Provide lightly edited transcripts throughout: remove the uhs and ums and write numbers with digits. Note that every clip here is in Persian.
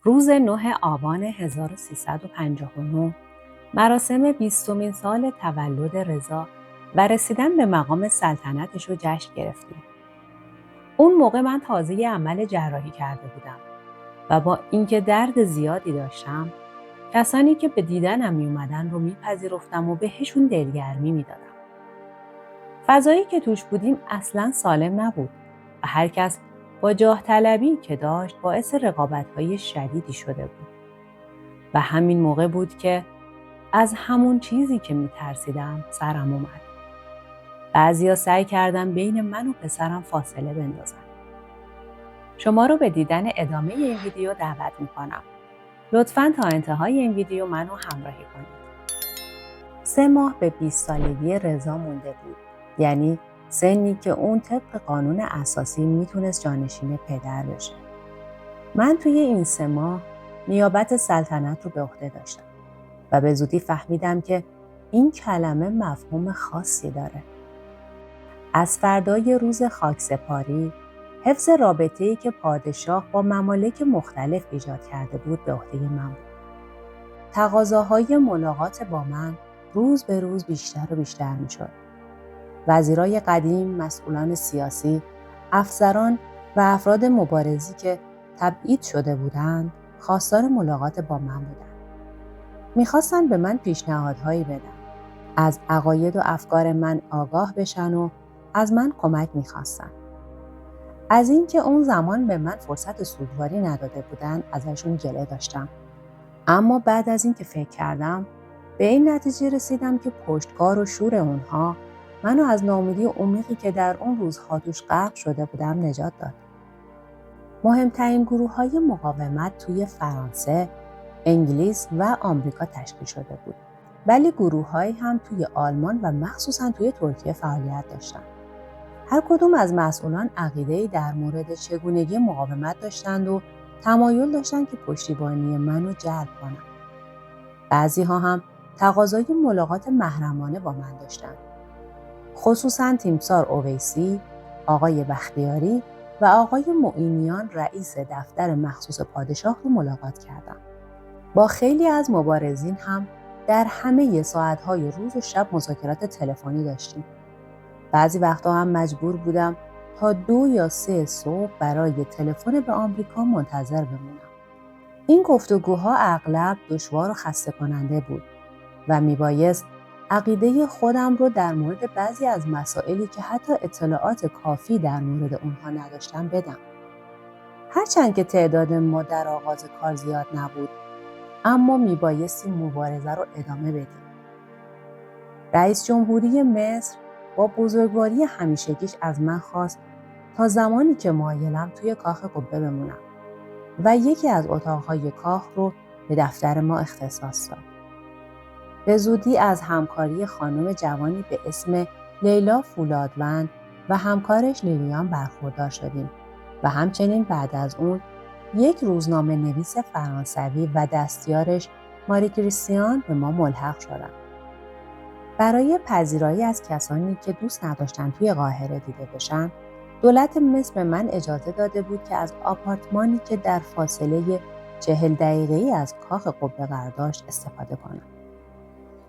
روز 9 آبان 1359 مراسم 20مین سال تولد رضا و رسیدن به مقام سلطنتش رو جشن گرفتیم. اون موقع من تازه عمل جراحی کرده بودم و با اینکه درد زیادی داشتم، کسانی که به دیدنم می اومدن رو میپذیرفتم و بهشون دلگرمی میدادم. فضایی که توش بودیم اصلاً سالم نبود و هر کس با جاه طلبی که داشت باعث رقابت‌های شدیدی شده بود. و همین موقع بود که از همون چیزی که میترسیدم سرم اومد. بعضیا سعی کردن بین من و پسرم فاصله بندازن. شما رو به دیدن ادامه این ویدیو دعوت میکنم. لطفاً تا انتهای این ویدیو منو همراهی کنید. 3 ماه به 20 سالگی رضا مونده بود. یعنی سنی که اون طبق قانون اساسی میتونست جانشین پدر بشه. من توی این 3 ماه نیابت سلطنت رو به عهده داشتم و به زودی فهمیدم که این کلمه مفهوم خاصی داره. از فردای روز خاکسپاری، حفظ رابطه‌ای که پادشاه با ممالک مختلف ایجاد کرده بود به عهده من بود. تقاضاهای ملاقات با من روز به روز بیشتر و بیشتر می‌شد. وزیرای قدیم، مسئولان سیاسی، افسران و افراد مبارزی که تبعید شده بودند، خواستار ملاقات با من بودند. می‌خواستن به من پیشنهادهایی بدن. از عقاید و افکار من آگاه بشن و از من کمک می‌خواستن. از اینکه اون زمان به من فرصت سوگواری نداده بودن ازشون گله داشتم. اما بعد از اینکه فکر کردم به این نتیجه رسیدم که پشتکار و شور اونها منو از ناامیدی عمیقی که در اون روزها توش غرق شده بودم نجات داد. مهمترین گروه‌های مقاومت توی فرانسه، انگلیس و آمریکا تشکیل شده بود. ولی گروه‌هایی هم توی آلمان و مخصوصاً توی ترکیه فعالیت داشتن. هر کدوم از مسئولان عقیده‌ای در مورد چگونگی مقاومت داشتند و تمایل داشتند که پشتیبانی منو جلب کنند. بعضی‌ها هم تقاضای ملاقات محرمانه با من داشتند. خصوصاً تیمسار اویسی، آقای بختیاری و آقای معینیان رئیس دفتر مخصوص پادشاه رو ملاقات کردم. با خیلی از مبارزین هم در همه ساعت‌های روز و شب مذاکرات تلفنی داشتیم. بعضی وقتا هم مجبور بودم تا 2 یا 3 صبح برای تلفن به آمریکا منتظر بمونم. این گفتگوها اغلب دشوار و خسته کننده بود و میبایست عقیده خودم رو در مورد بعضی از مسائلی که حتی اطلاعات کافی در مورد اونها نداشتم بدم. هرچند که تعداد ما در آغاز کار زیاد نبود، اما میبایستی مبارزه رو ادامه بدیم. رئیس جمهوری مصر با بزرگواری همیشگیش از من خواست تا زمانی که مایلم توی کاخ قبه بمونم و یکی از اتاقهای کاخ رو به دفتر ما اختصاص داد. به زودی از همکاری خانم جوانی به اسم لیلا فولادوند و همکارش لیلیان برخوردار شدیم و همچنین بعد از اون یک روزنامه نویس فرانسوی و دستیارش ماری کریستیان به ما ملحق شدند. برای پذیرایی از کسانی که دوست نداشتن توی قاهره دیده بشن، دولت مصر به من اجازه داده بود که از آپارتمانی که در فاصله 40 دقیقه‌ای از کاخ قبه قرار داشت استفاده کنم.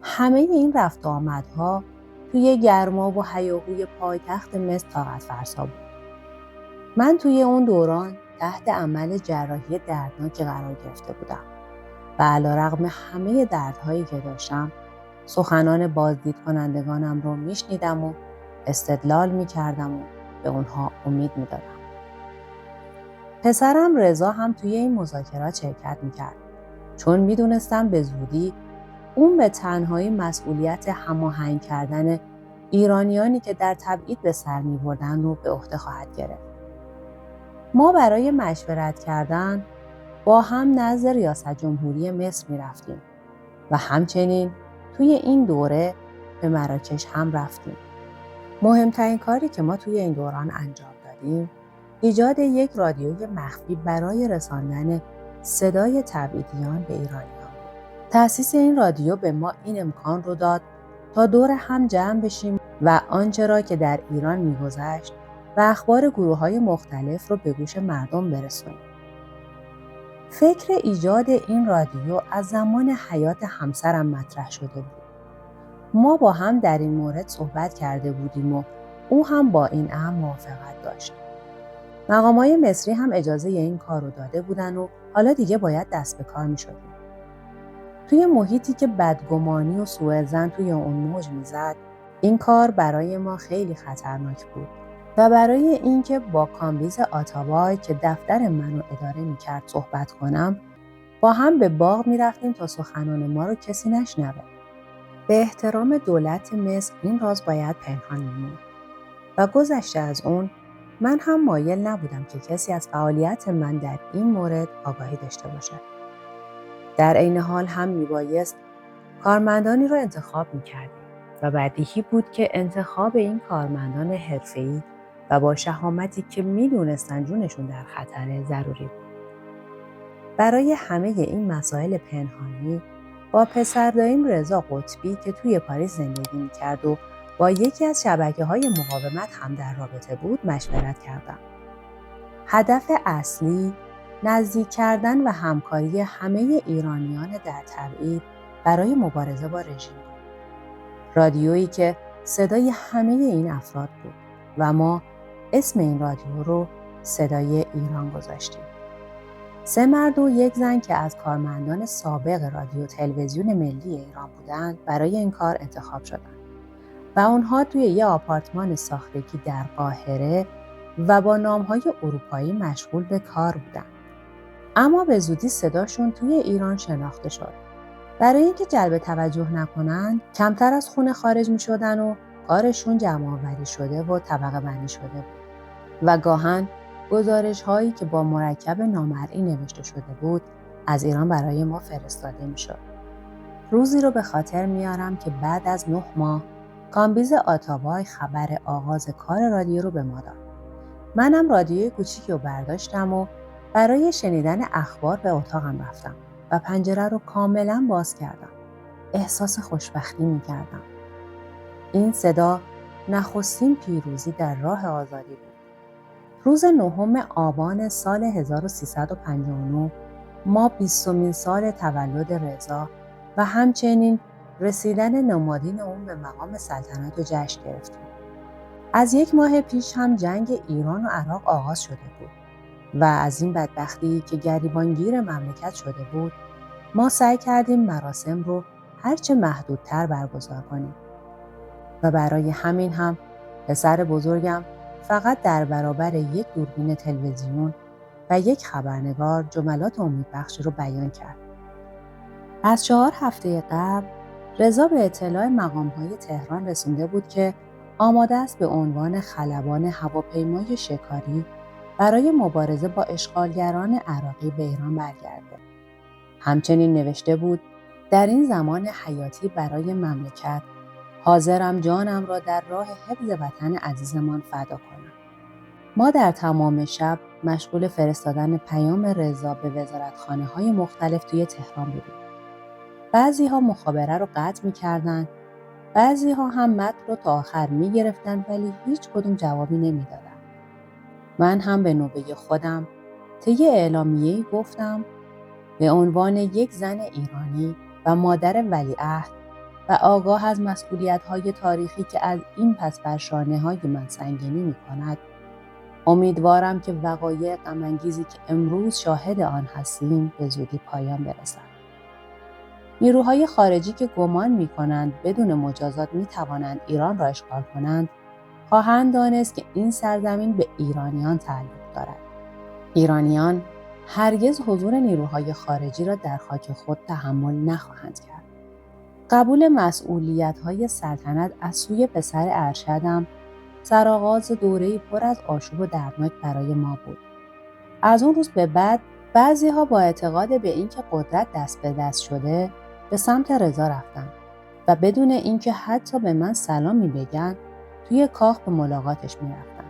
همه این رفت و آمدها توی گرما و هیاهوی پایتخت مصر طاقت فرسا بود. من توی اون دوران تحت عمل جراحی دردناکی قرار گرفته بودم و علیرغم همه دردهایی که داشتم، سخنان بازدید کنندگانم رو میشنیدم و استدلال میکردم و به اونها امید میدادم. پسرم رضا هم توی این مذاکرات شرکت میکرد، چون میدونستم به زودی اون به تنهایی مسئولیت هماهنگ کردن ایرانیانی که در تبعید به سر میبردن رو به عهده خواهد گرفت. ما برای مشورت کردن با هم نزد ریاست جمهوری مصر میرفتیم و همچنین توی این دوره به مراکش هم رفتیم. مهمترین کاری که ما توی این دوران انجام دادیم، ایجاد یک رادیوی مخفی برای رساندن صدای تبعیدیان به ایرانیان بود. تأسیس این رادیو به ما این امکان رو داد تا دور هم جمع بشیم و آنچه را که در ایران می‌گذشت و اخبار گروه‌های مختلف رو به گوش مردم برسونیم. فکر ایجاد این رادیو از زمان حیات همسرم مطرح شده بود. ما با هم در این مورد صحبت کرده بودیم و او هم با این امر موافقت داشت. مقامات مصری هم اجازه این کار رو داده بودن و حالا دیگه باید دست به کار می شدیم. توی محیطی که بدگمانی و سوءظن توی اون موج میزد، این کار برای ما خیلی خطرناک بود و برای اینکه با کامبیز آتاوای که دفتر منو اداره میکرد صحبت کنم، با هم به باغ میرفتیم تا سخنان ما رو کسی نشنوه. به احترام دولت مصر این راز باید پنهان میموند و گذشته از اون من هم مایل نبودم که کسی از فعالیت من در این مورد آگاهی داشته باشه. در عین حال هم میبایست کارمندانی را انتخاب می‌کردیم و بدیهی بود که انتخاب این کارمندان حرفه‌ای و با شهامتی که می‌دونستن جونشون در خطره ضروری بود. برای همه این مسائل پنهانی با پسر داییم رضا قطبی که توی پاریس زندگی می‌کرد و با یکی از شبکه‌های مقاومت هم در رابطه بود مشورت کردم. هدف اصلی نزدیک کردن و همکاری همه ایرانیان در تبعید برای مبارزه با رژیم بود. رادیویی که صدای همه این افراد بود و ما اسم این رادیو رو صدای ایران گذاشتیم. 3 مرد و 1 زن که از کارمندان سابق رادیو تلویزیون ملی ایران بودند برای این کار انتخاب شدند و اونها توی یه آپارتمان ساختگی در قاهره و با نام‌های اروپایی مشغول به کار بودند. اما به زودی صداشون توی ایران شناخته شد. برای اینکه جلب توجه نکنند، کمتر از خونه خارج می‌شدن و کارشون جمع‌آوری شده و طبقه بندی شده بود. و گاهن گزارش‌هایی که با مرکب نامرئی نوشته شده بود، از ایران برای ما فرستاده می‌شد. روزی رو به خاطر میارم که بعد از 9 ماه کامبیز آتاوای خبر آغاز کار رادیو رو به ما داد. منم رادیوی کوچیکی رو برداشتم و برای شنیدن اخبار به اتاقم رفتم و پنجره رو کاملا باز کردم. احساس خوشبختی می‌کردم. این صدا نخستین پیروزی در راه آزادی بود. روز 9 آبان سال 1359 ما 20مین سال تولد رضا و همچنین رسیدن نمادین اون به مقام سلطنت رو جشن گرفتیم. از 1 ماه پیش هم جنگ ایران و عراق آغاز شده بود و از این بدبختی که گریبانگیر مملکت شده بود، ما سعی کردیم مراسم رو هرچه محدودتر برگزار کنیم و برای همین هم پسر بزرگم فقط در برابر 1 دوربین تلویزیون و 1 خبرنگار جملات امیدبخشی رو بیان کرد. از 4 هفته قبل رضا به اطلاع مقام‌های تهران رسونده بود که آماده است به عنوان خلبان هواپیمای شکاری برای مبارزه با اشغالگران عراقی به ایران برگرده. همچنین نوشته بود در این زمان حیاتی برای مملکت حاضرم جانم را در راه حفظ وطن عزیزمان فدا کنم. ما در تمام شب مشغول فرستادن پیام رضا به وزارتخانه‌های مختلف توی تهران بودیم. بعضی‌ها مخابره رو قطع می‌کردند، بعضی‌ها هم متن رو تا آخر می‌گرفتند ولی هیچ کدوم جوابی نمی‌دادند. من هم به نوبه خودم طی اعلامیه‌ای گفتم به عنوان 1 زن ایرانی و مادر ولیعهد و آگاه از مسئولیت‌های تاریخی که از این پس بر شانه‌های من سنگینی می‌کند، امیدوارم که وقایع غم‌انگیزی که امروز شاهد آن هستیم به زودی پایان برسد. نیروهای خارجی که گمان می‌کنند بدون مجازات می‌توانند ایران را اشغال کنند، خواهند دانست که این سرزمین به ایرانیان تعلق دارد. ایرانیان هرگز حضور نیروهای خارجی را در خاک خود تحمل نخواهند کرد. قبول مسئولیت‌های سلطنت از سوی پسر ارشدم سرآغاز دوره‌ای پر از آشوب و دردناک برای ما بود. از اون روز به بعد بعضی‌ها با اعتقاد به اینکه قدرت دست به دست شده به سمت رضا رفتن و بدون اینکه حتی به من سلامی بگن توی کاخ به ملاقاتش میرفتن.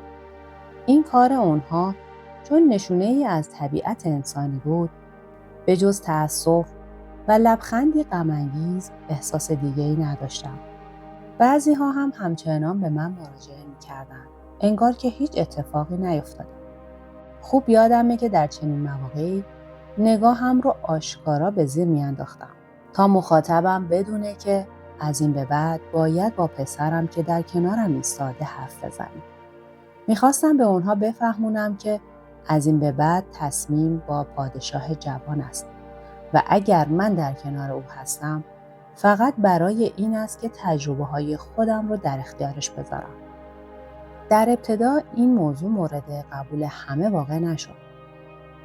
این کار اونها چون نشونه‌ای از طبیعت انسانی بود، به جز تأسف و لبخندی غم‌انگیز احساس دیگه‌ای نداشتم. بعضی‌ها هم همچنان به من مراجعه می‌کردند، انگار که هیچ اتفاقی نیفتاده. خوب یادمه که در چنین مواقعی نگاهم رو آشکارا به زیر میانداختم تا مخاطبم بدونه که از این به بعد باید با پسرم که در کنارم ایستاده حرف بزنیم. میخواستم به اونها بفهمونم که از این به بعد تصمیم با پادشاه جوان است و اگر من در کنار او هستم فقط برای این است که تجربه‌های خودم رو در اختیارش بذارم. در ابتدا این موضوع مورد قبول همه واقع نشد.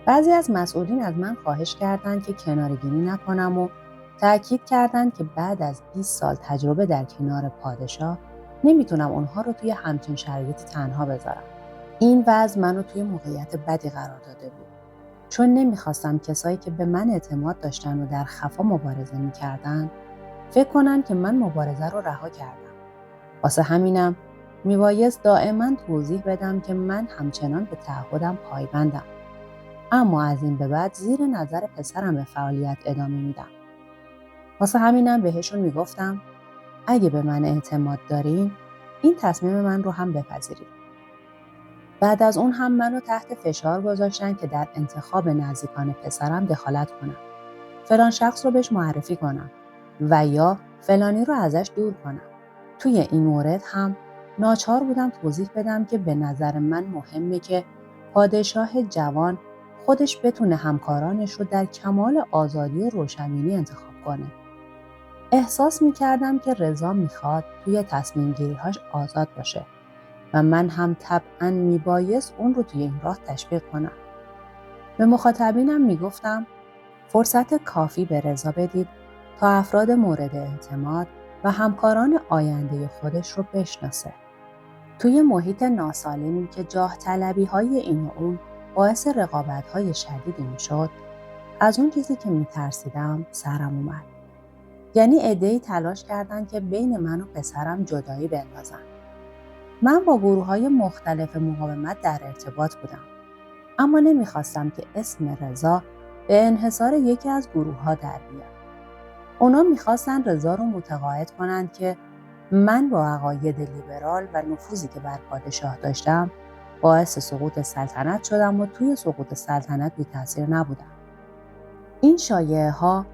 بعضی از مسئولین از من خواهش کردند که کناره‌گیری نکنم و تأکید کردند که بعد از 20 سال تجربه در کنار پادشاه نمیتونم اونها رو توی همچین شرایطی تنها بذارم. این وضع منو توی موقعیت بدی قرار داده بود. چون نمیخواستم کسایی که به من اعتماد داشتن و در خفا مبارزه میکردن فکر کنن که من مبارزه رو رها کردم. واسه همینم میبایست دائما توضیح بدم که من همچنان به تعهدم پایبندم. اما از این به بعد زیر نظر پسرم به فعالیت ادامه میدم. واسه همینم بهشون میگفتم اگه به من اعتماد دارین این تصمیم من رو هم بپذیرید. بعد از اون هم منو تحت فشار گذاشتن که در انتخاب نزدیکان پسرم دخالت کنم. فلان شخص رو بهش معرفی کنم و یا فلانی رو ازش دور کنم. توی این مورد هم ناچار بودم توضیح بدم که به نظر من مهمه که پادشاه جوان خودش بتونه همکارانش رو در کمال آزادی و روشنبینی انتخاب کنه. احساس می‌کردم که رضا میخواد توی تصمیم گیری‌هاش آزاد باشه و من هم طبعاً میبایست اون رو توی این راه تشویق کنم. به مخاطبینم میگفتم فرصت کافی به رضا بدید تا افراد مورد اعتماد و همکاران آینده خودش رو بشناسه. توی محیط ناسالمی که جاه طلبی‌های این و اون باعث رقابت‌های شدیدی میشد، از اون چیزی که میترسیدم سرم اومد. یعنی عده‌ای تلاش کردن که بین من و پسرم جدایی بندازن. من با گروه‌های مختلف مقاومت در ارتباط بودم. اما نمیخواستم که اسم رضا به انحصار یکی از گروه‌ها در بیاد. اونا میخواستن رضا رو متقاعد کنن که من با عقاید لیبرال و نفوذی که بر پادشاه داشتم باعث سقوط سلطنت شدم و توی سقوط سلطنت بی تاثیر نبودم. این شایعه‌ها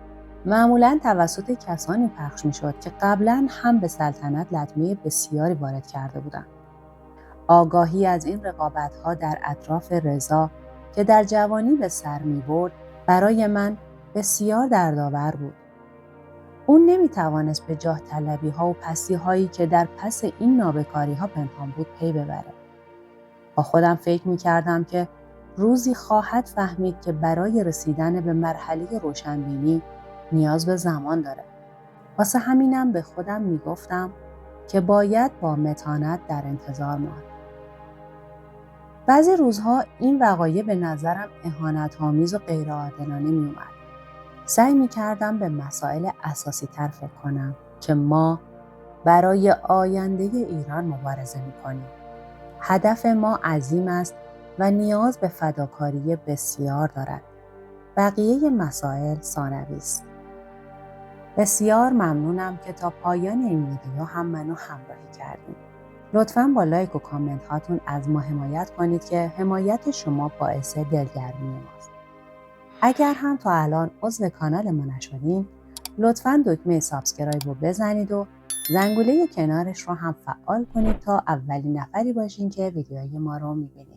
معمولاً توسط کسانی پخش میشد که قبلاً هم به سلطنت لطمه بسیاری وارد کرده بودند. آگاهی از این رقابت‌ها در اطراف رضا که در جوانی به سر می‌برد برای من بسیار دردآور بود. اون نمی‌توانست به جاه طلبی‌ها و پستی‌هایی که در پس این نابکاری‌ها پنهان بود پی ببره. با خودم فکر می‌کردم که روزی خواهد فهمید که برای رسیدن به مرحله روشنبینی نیاز به زمان داره. واسه همینم به خودم میگفتم که باید با متانت در انتظار ماند. بعضی روزها این وقایع به نظرم اهانت‌آمیز و غیرعادلانه میومد. سعی می‌کردم به مسائل اساسی تر فکر کنم که ما برای آینده ایران مبارزه می‌کنیم. هدف ما عظیم است و نیاز به فداکاری بسیار دارد. بقیه مسائل ثانوی است. بسیار ممنونم که تا پایان این ویدیو هم منو همراهی کردید. لطفاً با لایک و کامنت هاتون از ما حمایت کنید که حمایت شما باعث دلگرمی ماست. اگر هم تا الان عضو کانال ما نشدین، لطفاً دکمه سابسکرایب رو بزنید و زنگوله کنارش رو هم فعال کنید تا اولین نفری باشین که ویدیوهای ما رو میبینید.